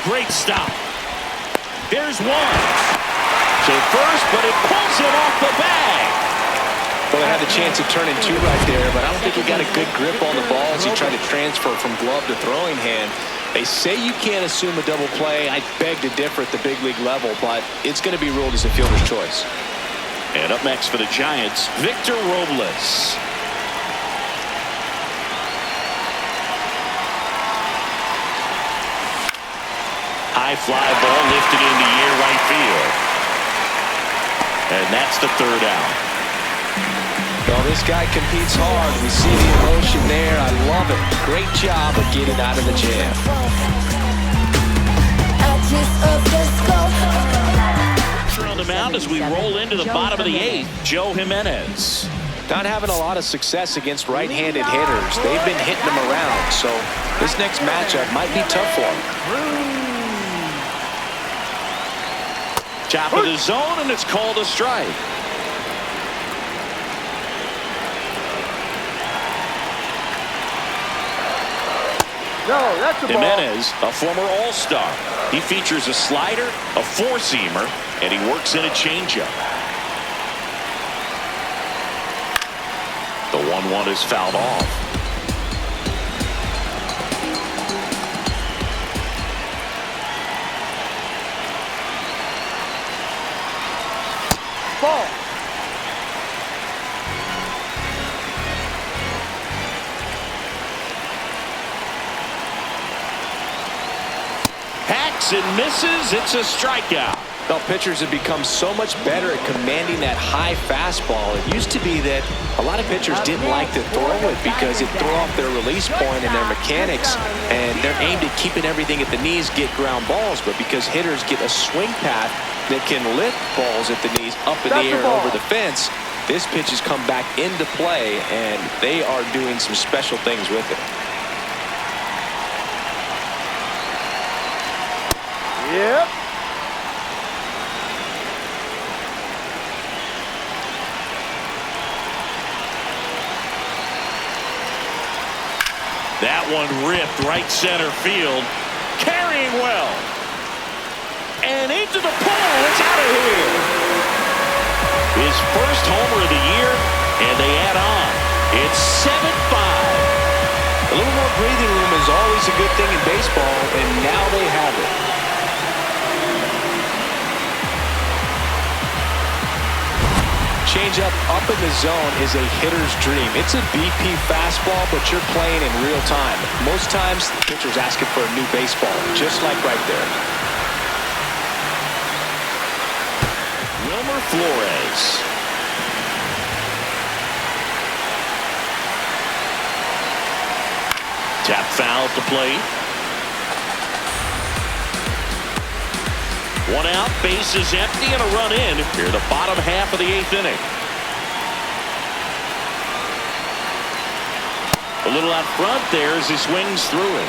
great stop. There's one. To first, but it pulls it off the bag. Well, they had the chance of turning two right there, but I don't think he got a good grip on the ball as he tried to transfer from glove to throwing hand. They say you can't assume a double play. I beg to differ at the big league level, but it's going to be ruled as a fielder's choice. And up next for the Giants, Victor Robles. High fly ball lifted into air right field. And that's the third out. Well, this guy competes hard. We see the emotion there. I love it. Great job of getting out of the jam. On the mound as we roll into the bottom of the eighth, Joe Jimenez. Not having a lot of success against right-handed hitters. They've been hitting them around, so this next matchup might be tough for him. Top of the zone, and it's called a strike. No, that's a ball. Jimenez, a former All-Star. He features a slider, a four-seamer, and he works in a changeup. The 1-1 is fouled off. Ball. Hacks and misses. It's a strikeout. Well, pitchers have become so much better at commanding that high fastball. It used to be that a lot of pitchers didn't like to throw it because it threw off their release point and their mechanics, and they're aimed at keeping everything at the knees, get ground balls. But because hitters get a swing path that can lift balls at the knees up in the air over the fence, this pitch has come back into play, and they are doing some special things with it. Yep. That one ripped right center field. Carrying well. And into the pole. It's out of here. His first homer of the year, and they add on. It's 7-5. A little more breathing room is always a good thing in baseball, and now they have it. Changeup up in the zone is a hitter's dream. It's a BP fastball, but you're playing in real time. Most times, the pitcher's asking for a new baseball, just like right there. Wilmer Flores. Tap foul at the plate. One out, base is empty, and a run in here the bottom half of the eighth inning. A little out front there as he swings through it.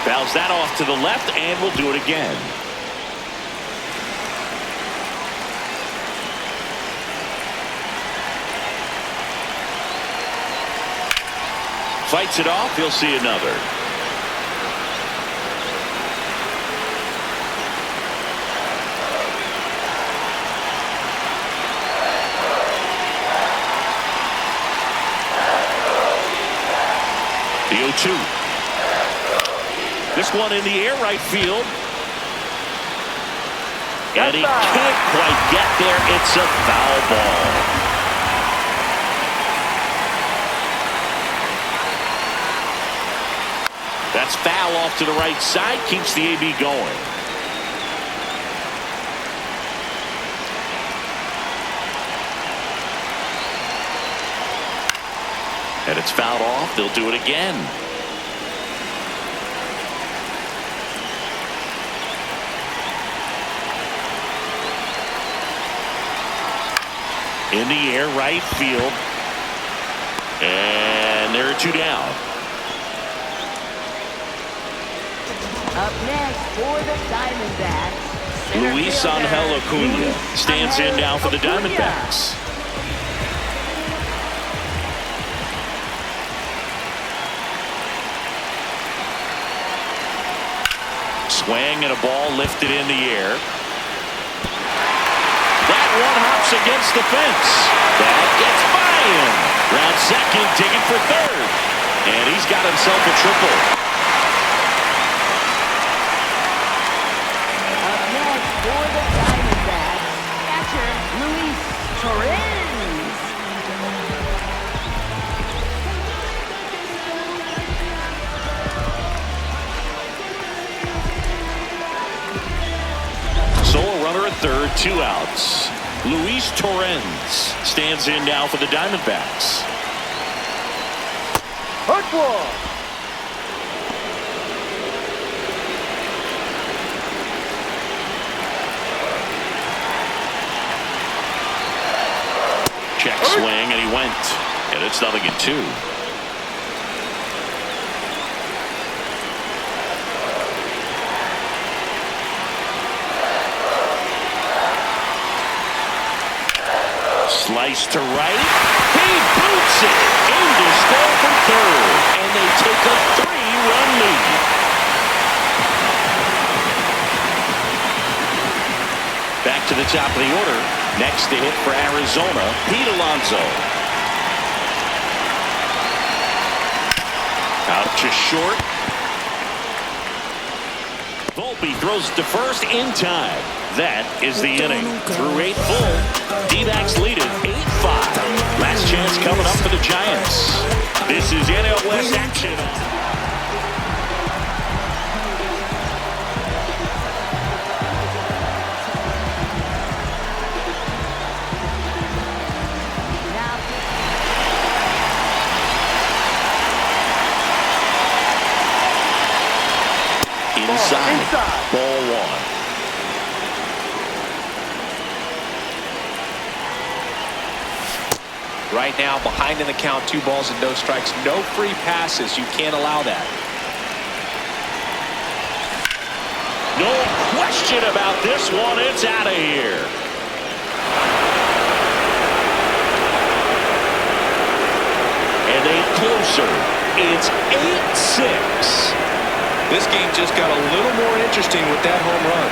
Fouls that off to the left, and we'll do it again. Fights it off. He'll see another. The 0-2. This one in the air right field. And he can't quite get there. It's a foul ball. That's foul off to the right side. Keeps the AB going. And it's fouled off. They'll do it again. In the air right field. And there are two down. Up next for the Diamondbacks, Luis Angel Acuna stands in now for the Diamondbacks. Swing and a ball lifted in the air. That one hops against the fence. That gets by him. Round second, digging for third. And he's got himself a triple. Up next for the Diamondbacks, catcher Luis Torres. So a runner at third, 2 outs. Luis Torres stands in now for the Diamondbacks. Hook one. Check swing, and he went. And it's 0-2. Slice to right. He boots it. Aimed to score from third. And they take a 3-run lead. Back to the top of the order. Next to hit for Arizona, Pete Alonso. Out to short. Volpe throws to first in time. That is the inning. Through 8 full, D-backs lead it 8-5. Last chance coming up for the Giants. This is NL West action. Inside. Ball 1. Right now, behind in the count, 2 balls and no strikes. No free passes. You can't allow that. No question about this one. It's out of here. And a closer. It's 8-6. This game just got a little more interesting with that home run.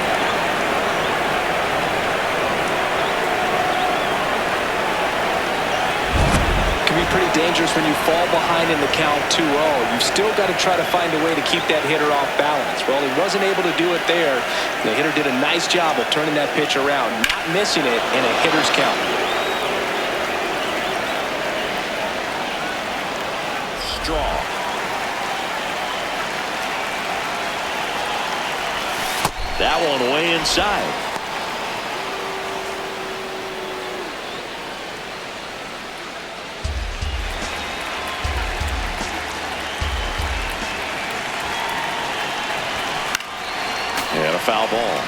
Can be pretty dangerous when you fall behind in the count 2-0. You've still got to try to find a way to keep that hitter off balance. Well, he wasn't able to do it there. The hitter did a nice job of turning that pitch around, not missing it in a hitter's count. Strong. That one way inside. And a foul ball.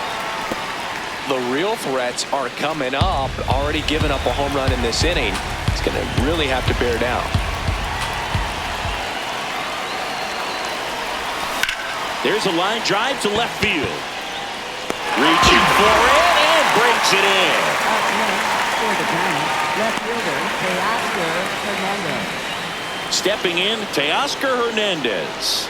The real threats are coming up. Already given up a home run in this inning. It's going to really have to bear down. There's a line drive to left field. Reaching for it and breaks it in. Up next for the Giants, left fielder Teoscar Hernandez. Stepping in, Teoscar Hernandez.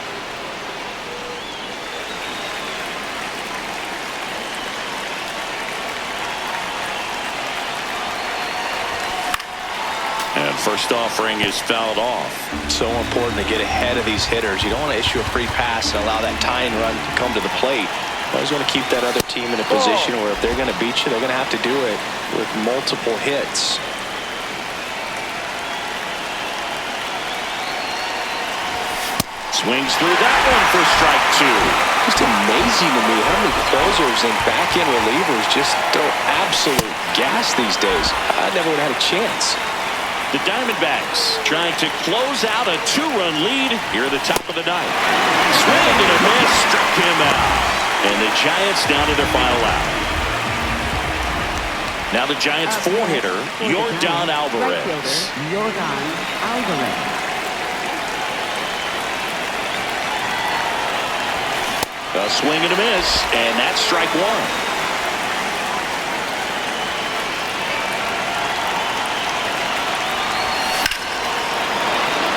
And first offering is fouled off. So important to get ahead of these hitters. You don't want to issue a free pass and allow that tying run to come to the plate. You always want to keep that other team in a position where if they're going to beat you, they're going to have to do it with multiple hits. Swings through that one for strike 2. Just amazing to me how many closers and back-end relievers just throw absolute gas these days. I never would have had a chance. The Diamondbacks trying to close out a 2-run lead here at the top of the ninth. Swing and a miss, struck him out. And the Giants down to their final out. Now the Giants 4-hitter, Yordan Alvarez. Yordan Alvarez. A swing and a miss, and that's strike 1.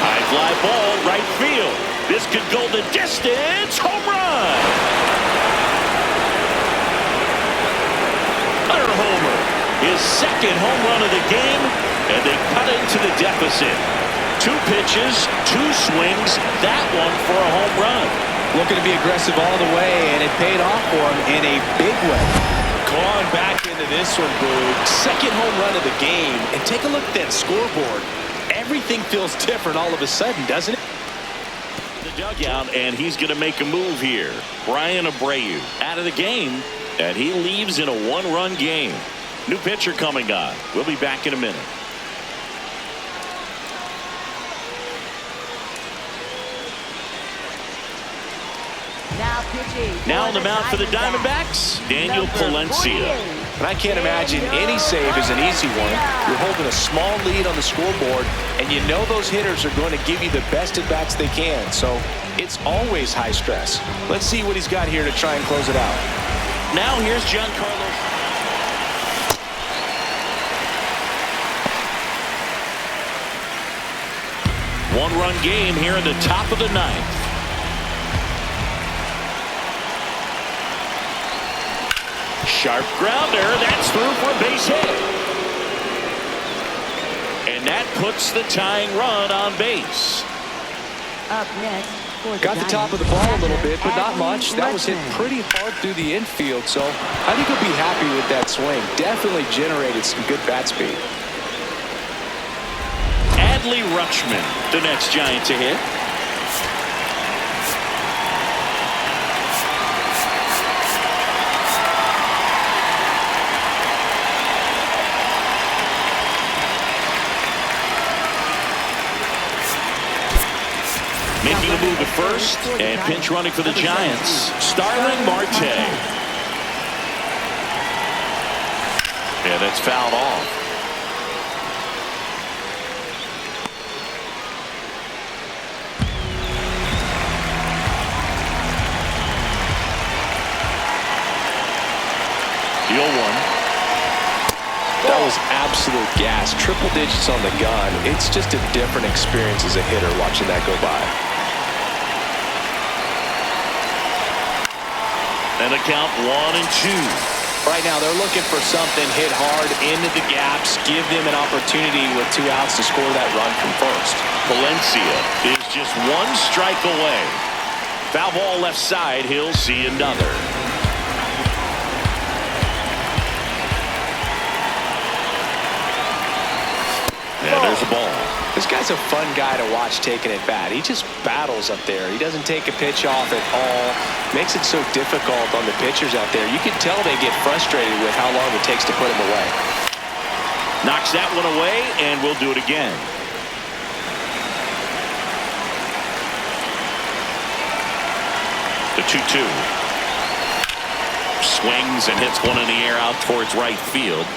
High fly ball, right field. This could go the distance. Home run! second home run of the game, and they cut into the deficit. 2 pitches, 2 swings, that one for a home run. Looking to be aggressive all the way, and it paid off for him in a big way. Clawing back into this one, Boog. Second home run of the game. And take a look at that scoreboard. Everything feels different all of a sudden, doesn't it? The dugout, and he's going to make a move here. Brian Abreu out of the game, and he leaves in a 1-run game. New pitcher coming on. We'll be back in a minute. Now on the mound for the Diamondbacks, Daniel Palencia. And I can't imagine any save is an easy one. You're holding a small lead on the scoreboard, and you know those hitters are going to give you the best at-bats they can. So it's always high stress. Let's see what he's got here to try and close it out. Now here's Giancarlo. 1-run game here in the top of the 9th. Sharp grounder, that's through for a base hit. And that puts the tying run on base. Up next for the Got the top of the ball a little bit, but not much. That was hit pretty hard through the infield, so I think he'll be happy with that swing. Definitely generated some good bat speed. Adley Rutschman, the next Giant to hit. Making a move at first, and pinch running for the Giants, Starling Marte. Yeah, that's fouled off. The 0-1. That was absolute gas. Triple digits on the gun. It's just a different experience as a hitter watching that go by. And a count 1-2. Right now they're looking for something, hit hard into the gaps, give them an opportunity with 2 outs to score that run from first. Valencia is just 1 strike away. Foul ball left side, he'll see another. And there's a ball. This guy's a fun guy to watch taking at bat. He just battles up there. He doesn't take a pitch off at all. Makes it so difficult on the pitchers out there. You can tell they get frustrated with how long it takes to put him away. Knocks that one away, and we'll do it again. The 2-2. Swings and hits one in the air out towards right field.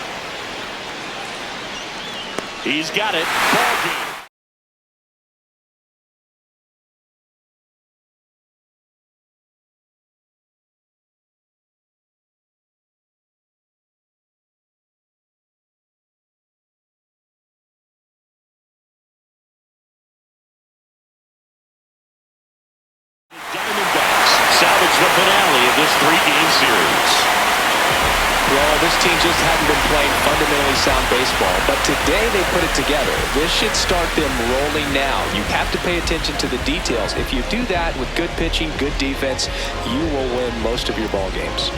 He's got it. Ball game. Diamondbacks salvage the finale of this 3-game series. Well, this team just hadn't been playing fundamentally sound baseball, but today they put it together. This should start them rolling now. You have to pay attention to the details. If you do that with good pitching, good defense, you will win most of your ball games.